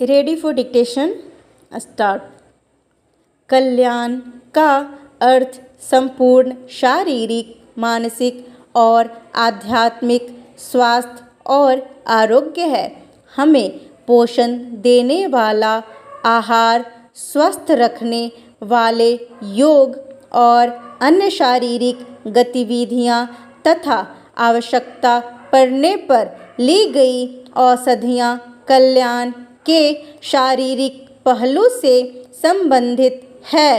Ready for dictation start. कल्याण का अर्थ संपूर्ण शारीरिक, मानसिक और आध्यात्मिक स्वास्थ्य और आरोग्य है। हमें पोषण देने वाला आहार, स्वस्थ रखने वाले योग और अन्य शारीरिक गतिविधियां तथा आवश्यकता पड़ने पर ली गई औषधियां कल्याण के शारीरिक पहलू से संबंधित है।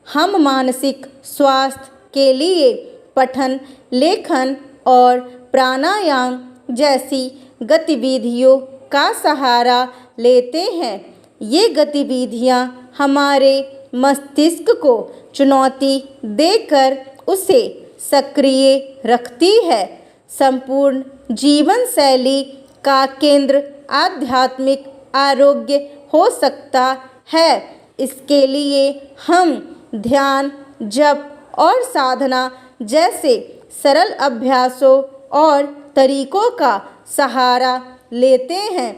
हम मानसिक स्वास्थ्य के लिए पठन, लेखन और प्राणायाम जैसी गतिविधियों का सहारा लेते हैं। ये गतिविधियां हमारे मस्तिष्क को चुनौती देकर उसे सक्रिय रखती है। संपूर्ण जीवन शैली का केंद्र आध्यात्मिक आरोग्य हो सकता है। इसके लिए हम ध्यान, जप और साधना जैसे सरल अभ्यासों और तरीकों का सहारा लेते हैं।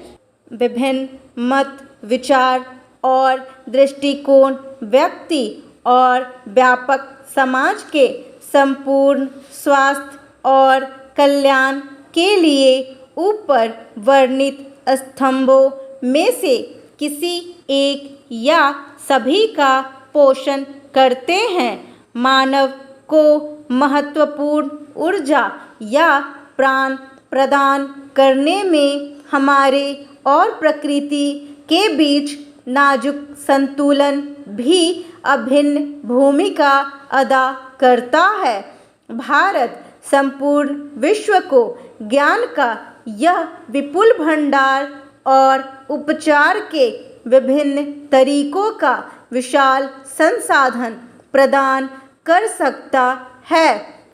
विभिन्न मत, विचार और दृष्टिकोण व्यक्ति और व्यापक समाज के संपूर्ण स्वास्थ्य और कल्याण के लिए ऊपर वर्णित स्तंभों में से किसी एक या सभी का पोषण करते हैं। मानव को महत्वपूर्ण ऊर्जा या प्राण प्रदान करने में हमारे और प्रकृति के बीच नाजुक संतुलन भी अभिन्न भूमिका अदा करता है। भारत संपूर्ण विश्व को ज्ञान का यह विपुल भंडार और उपचार के विभिन्न तरीकों का विशाल संसाधन प्रदान कर सकता है।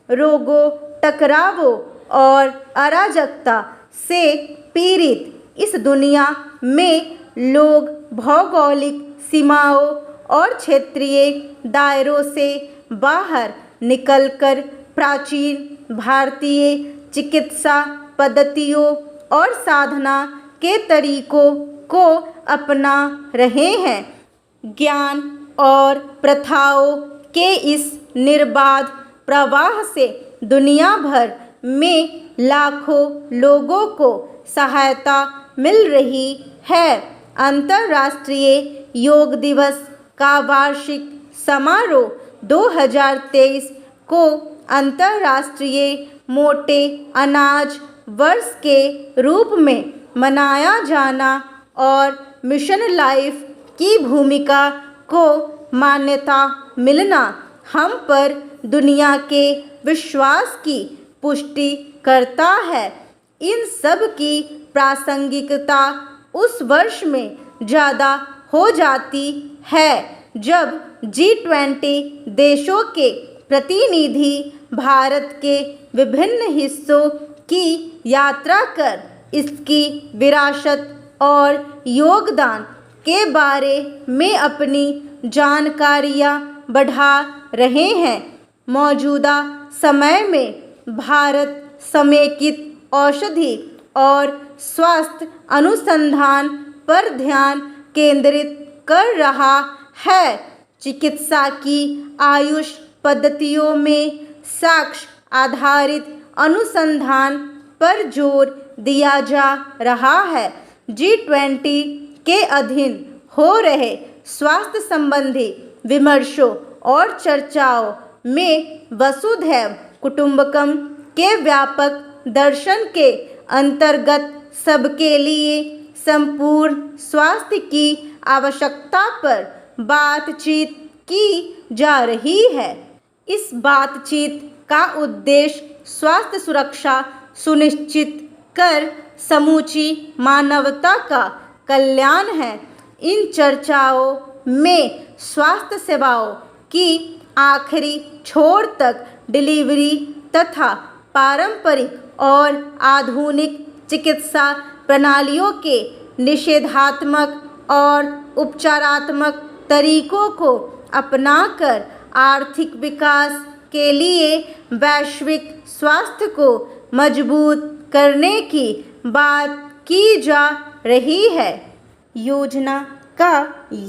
रोगों, टकरावों और अराजकता से पीड़ित इस दुनिया में लोग भौगोलिक सीमाओं और क्षेत्रीय दायरों से बाहर निकलकर प्राचीन भारतीय चिकित्सा पद्धतियों और साधना के तरीकों को अपना रहे हैं। ज्ञान और प्रथाओं के इस निर्बाध प्रवाह से दुनिया भर में लाखों लोगों को सहायता मिल रही है। अंतर्राष्ट्रीय योग दिवस का वार्षिक समारोह 2023 को अंतर्राष्ट्रीय मोटे अनाज वर्ष के रूप में मनाया जाना और मिशन लाइफ की भूमिका को मान्यता मिलना हम पर दुनिया के विश्वास की पुष्टि करता है। इन सब की प्रासंगिकता उस वर्ष में ज़्यादा हो जाती है जब G20 देशों के प्रतिनिधि भारत के विभिन्न हिस्सों की यात्रा कर इसकी विरासत और योगदान के बारे में अपनी जानकारियां बढ़ा रहे हैं। मौजूदा समय में भारत समेकित औषधि और स्वास्थ्य अनुसंधान पर ध्यान केंद्रित कर रहा है। चिकित्सा की आयुष पद्धतियों में साक्ष्य आधारित अनुसंधान पर जोर दिया जा रहा है। G20 के अधीन हो रहे स्वास्थ्य संबंधी विमर्शों और चर्चाओं में वसुधैव कुटुंबकम के व्यापक दर्शन के अंतर्गत सबके लिए संपूर्ण स्वास्थ्य की आवश्यकता पर बातचीत की जा रही है। इस बातचीत का उद्देश्य स्वास्थ्य सुरक्षा सुनिश्चित कर समूची मानवता का कल्याण है। इन चर्चाओं में स्वास्थ्य सेवाओं की आखिरी छोर तक डिलीवरी तथा पारंपरिक और आधुनिक चिकित्सा प्रणालियों के निषेधात्मक और उपचारात्मक तरीकों को अपनाकर आर्थिक विकास के लिए वैश्विक स्वास्थ्य को मजबूत करने की बात की जा रही है। योजना का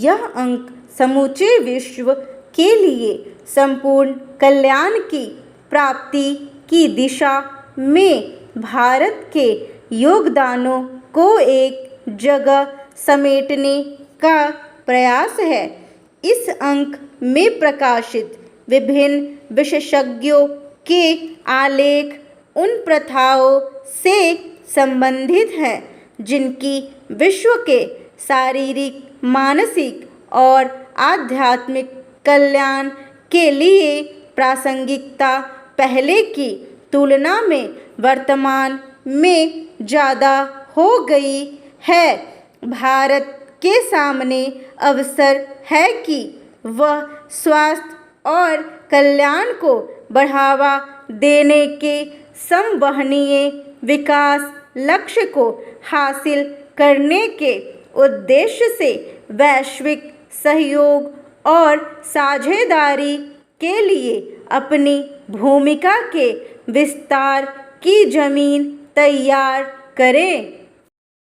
यह अंक समूचे विश्व के लिए संपूर्ण कल्याण की प्राप्ति की दिशा में भारत के योगदानों को एक जगह समेटने का प्रयास है। इस अंक में प्रकाशित विभिन्न विशेषज्ञों के आलेख उन प्रथाओं से संबंधित हैं जिनकी विश्व के शारीरिक, मानसिक और आध्यात्मिक कल्याण के लिए प्रासंगिकता पहले की तुलना में वर्तमान में ज़्यादा हो गई है। भारत के सामने अवसर है कि वह स्वास्थ्य और कल्याण को बढ़ावा देने के संवहनीय विकास लक्ष्य को हासिल करने के उद्देश्य से वैश्विक सहयोग और साझेदारी के लिए अपनी भूमिका के विस्तार की जमीन तैयार करें।